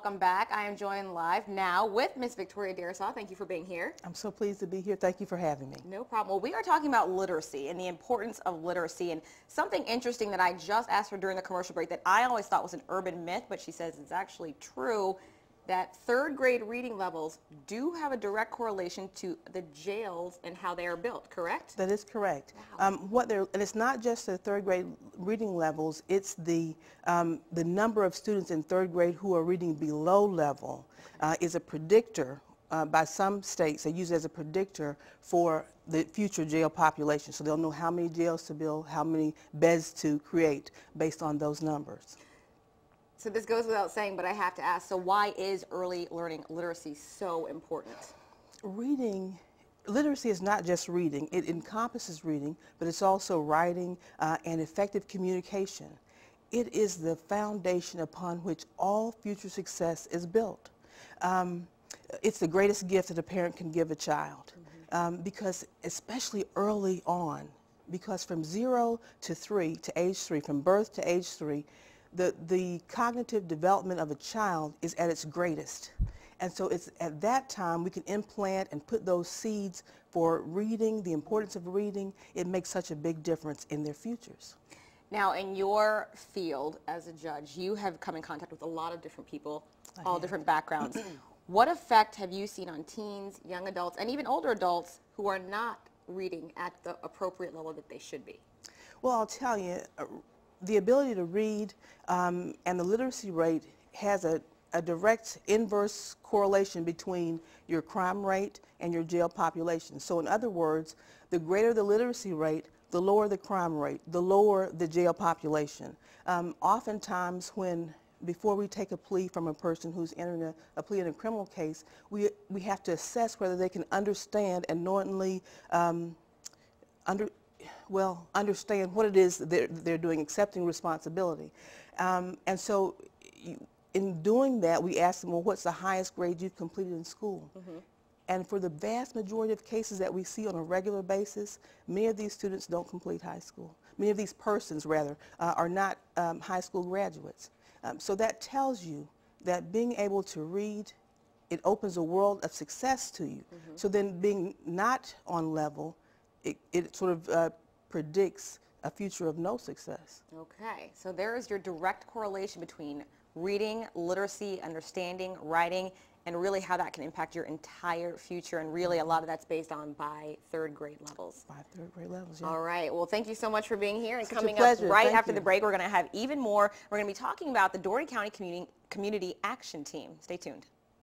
welcome back. I am joined live now with Miss Victoria Darrisaw. Thank you for being here. I'm so pleased to be here. Thank you for having me. No problem. Well, we are talking about literacy and the importance of literacy, and something interesting that I just asked her during the commercial break that I always thought was an urban myth, but she says it's actually true, that third grade reading levels do have a direct correlation to the jails and how they are built, correct? That is correct. Wow. And it's not just the third grade reading levels, it's the number of students in third grade who are reading below level is a predictor. By some states, they use it as a predictor for the future jail population. So they'll know how many jails to build, how many beds to create based on those numbers. So this goes without saying, but I have to ask, so why is early learning literacy so important? Literacy is not just reading. It encompasses reading, but it's also writing and effective communication. It is the foundation upon which all future success is built. It's the greatest gift that a parent can give a child, because especially early on, because from 0 to 3, to age 3, from birth to age 3, the cognitive development of a child is at its greatest. And so it's at that time we can implant and put those seeds for reading, the importance of reading. It makes such a big difference in their futures. Now, in your field as a judge, you have come in contact with a lot of different people, all different backgrounds. What effect have you seen on teens, young adults, and even older adults who are not reading at the appropriate level that they should be? Well, I'll tell you, the ability to read and the literacy rate has a direct inverse correlation between your crime rate and your jail population. So in other words, the greater the literacy rate, the lower the crime rate, the lower the jail population. Oftentimes before we take a plea from a person who's entering a plea in a criminal case, we have to assess whether they can understand and knowingly understand what it is they're doing, accepting responsibility. And so in doing that, we ask them, well, what's the highest grade you've completed in school? And for the vast majority of cases that we see on a regular basis, many of these students don't complete high school. Many of these persons, rather, are not high school graduates. So that tells you that being able to read, it opens a world of success to you. So then being not on level, it sort of predicts a future of no success. Okay, so there is your direct correlation between reading, literacy, understanding, writing, and really how that can impact your entire future, and really a lot of that's based on by third grade levels. By third grade levels, yeah. All right, well, thank you so much for being here. And Such coming a pleasure. up right Thank after you. the break, we're going to have even more. We're going to be talking about the Dougherty County Community Action Team. Stay tuned.